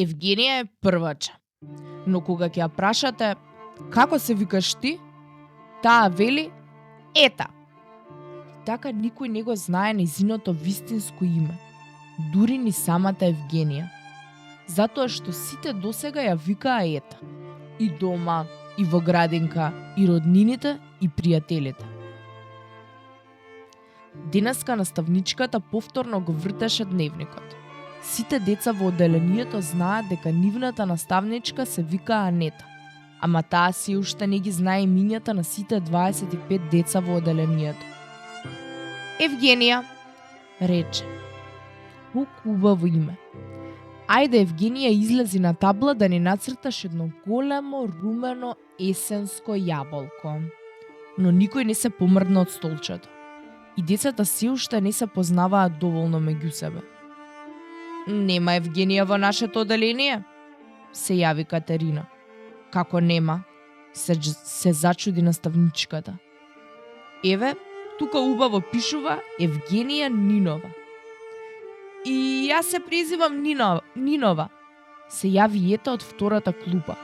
Евгенија е првача. Но кога ќе ја прашате како се викаш ти, таа вели ета. Така никој не го знае нејзиното вистинско име, дури ни самата Евгенија. Затоа што сите досега ја викаа ета. И дома, и во градинка, и роднините, и пријателите. Денеска наставничката повторно го вртеше дневникот. Сите деца во одделението знаат дека нивната наставничка се вика Анета, ама таа си уште не ги знае имињата на сите 25 деца во одделението. Евгенија, рече. Колку убаво име. Ајде, Евгенија излези на табла да ни нацрташ едно големо, румено, есенско јаболко. Но никој не се помрдна од столчето. И децата се уште не се познаваат доволно меѓу себе. Нема Евгенија во нашето одделение? Се јави Катерина. Како нема? Се зачуди наставничката. Еве, тука убаво пишува Евгенија Нинова. И јас се презивам Нинова. Се јави ета од втората клупа.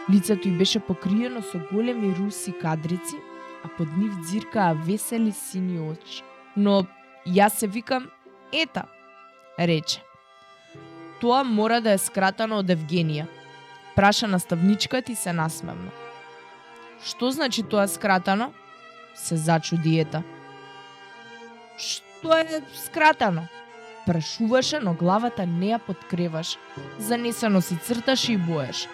Лицето ѝ беше покриено со големи руси кадрици, а под нив ѕиркаа весели сини очи. Но јас се викам ета, рече. Тоа мора да е скратано од Евгенија. Праша наставничката и се насмевна. Што значи тоа скратано? Се зачуди ета. Што е скратано? Прашуваше, но главата не ја подкреваше. Занесено си црташе и боеше.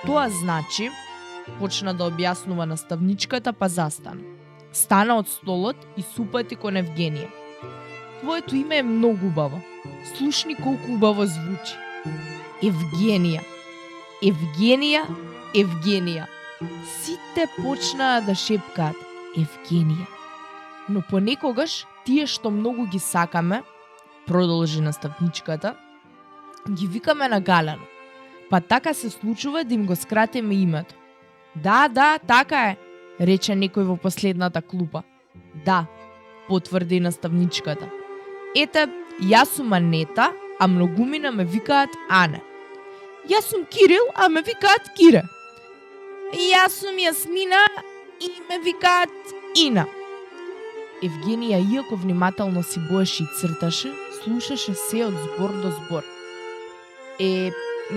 Тоа значи, почна да објаснува наставничката, па застана. Стана од столот и супати кон Евгенија. Твоето име е многу убаво. Слушни колку убаво звучи. Евгенија. Евгенија, Евгенија. Сите почнаа да шепкаат Евгенија. Но понекогаш тие што многу ги сакаме, продолжи наставничката, ги викаме на галено. Па така се случува да им го скратиме името. Да, така е, рече некој во последната клупа. Да, потврди наставничката. Ете, јас сум Анета, а многумина ме викаат Ане. Јас сум Кирил, а ме викаат Кире. Јас сум Јасмина и ме викаат Ина. Евгенија, иако внимателно си боеше и црташе, слушаше се од збор до збор.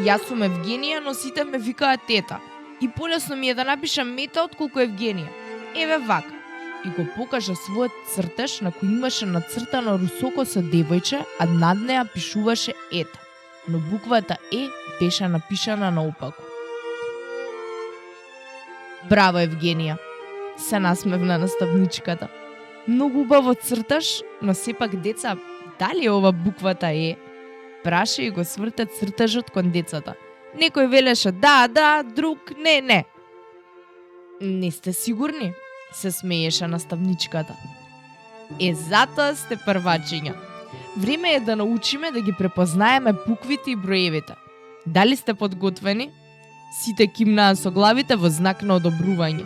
Јас сум Евгенија, но сите ме викаат тета. И полесно ми е да напишам Мета отколку Евгенија. Еве вака. И го покажа својот цртеж на кој имаше нацртано русоко со девојче, а над неа пишуваше ета. Но буквата Е беше напишана наопаку. Браво, Евгенија, се насмевна наставничката. Многу убаво црташ, но сепак деца, дали ова буквата Е? Праша и го сврте цртежот кон децата. Некој велеше да, друг не. Не сте сигурни? Се смееше наставничката. Затоа сте првачиња. Време е да научиме да ги препознаеме буквите и броевите. Дали сте подготвени? Сите кимнаа со главите во знак на одобрување.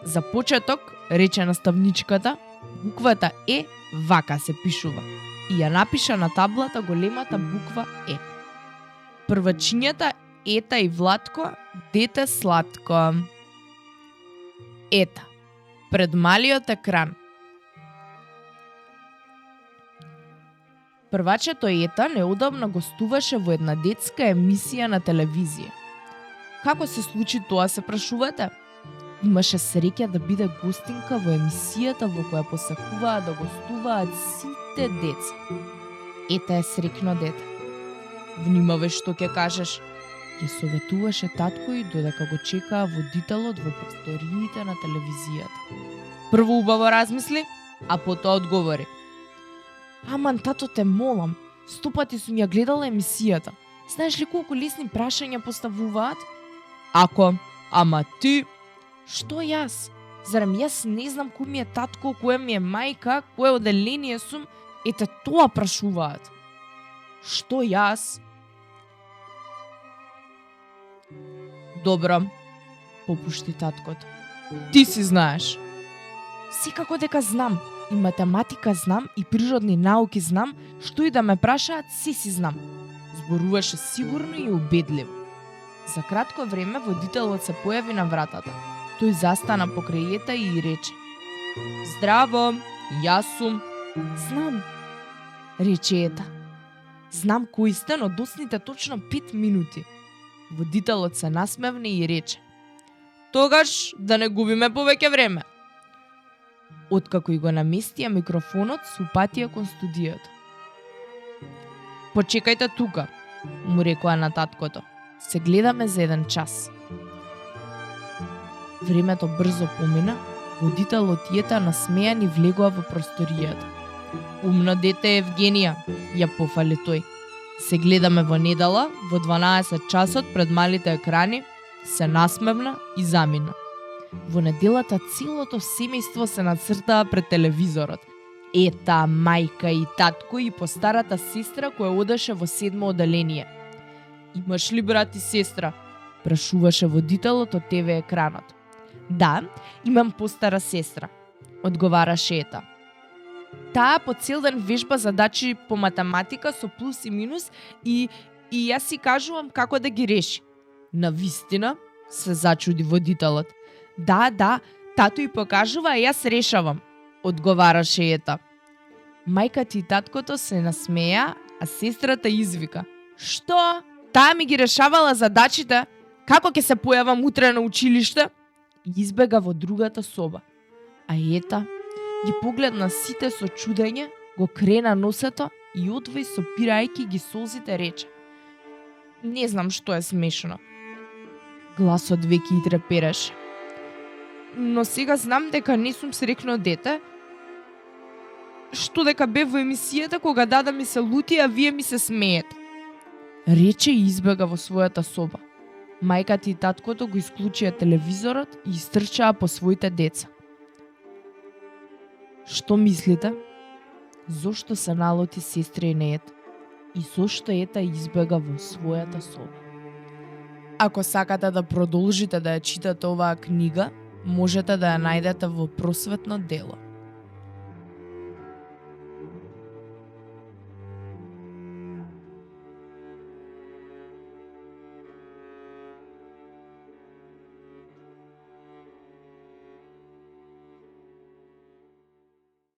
За почеток, рече наставничката, буквата Е вака се пишува. И ја напиша на таблата големата буква Е. Првачињата Ета и Владко, дете сладко. Ета, пред малиот екран. Првачето Ета неодамна гостуваше во една детска емисија на телевизија. Како се случи тоа, се прашувате? Имаше среќа да биде гостинка во емисијата во која посакуваа да гостуваат сите деца. Ета е среќно дете. Внимавај што ќе кажеш. Ја советуваше татко и додека го чекаа водителот во просториите на телевизијата. Прво убаво размисли, а потоа одговори. Аман, тато, те молам, 100 пати сум ја гледала емисијата. Знаеш ли колку лесни прашања поставуваат? Ама ти... Што јас? Зарем јас не знам кој ми е татко, која ми е мајка, кое одделение сум? Ете тоа прашуваат. Што јас? Добро, попушти таткото. Ти си знаеш. Секако дека знам. и математика знам, и природни науки знам, што и да ме прашаат, си знам. Зборуваше сигурно и убедливо. За кратко време водителот се појави на вратата. Тој застана покрај Ета и рече: "Здраво, јас сум." "Знам," рече Ета. "Знам кој сте, но досните точно 5 минути." Водителот се насмевна и рече: "Тогаш да не губиме повеќе време." Откако и го наместија микрофонот, се упатија кон студиото. "Почекајте тука," му рекоа на таткото. "Се гледаме за 1 час." Времето брзо помина, водителот и Ета насмејани влегоа во просторијата. "Умно дете, Евгенија," ја пофали тој. "Се гледаме во недела, во 12 часот пред малите екрани." Се насмевна и замина. Во неделата целото семејство се нацртаа пред телевизорот. Ета, мајка и татко и постарата сестра која одеше во 7 оделение. "Имаш ли брат и сестра?" прашуваше водителот од ТВ екранот. "Да, имам постара сестра," одговараше Ета. "Таа по цел ден вежба задачи по математика со плюс и минус и јас си кажувам како да ги реши." "Навистина?" се зачуди водителот. Да, тато и покажува, а јас решавам," одговараше Ета. Мајката и таткото се насмеа, а сестрата извика: "Што? Таа ми ги решавала задачите? Како ќе се појавам утре на училиште?" И избега во другата соба. А Ета ги погледна сите со чудење, го крена носето и одвој сопирајќи ги солзите рече: "Не знам што е смешно." Гласот веќе и трепереше. "Но сега знам дека не сум срекно дете, што дека бев во емисијата кога дада ми се лути, а вие ми се смеете." Рече и избега во својата соба. Мајката и таткото го исклучија телевизорот и истрчаа по своите деца. Што мислите? Зошто се налоти сестра и Ета? И зошто Ета избега во својата соба? Ако сакате да продолжите да ја читате оваа книга, можете да ја најдете во просветно дело.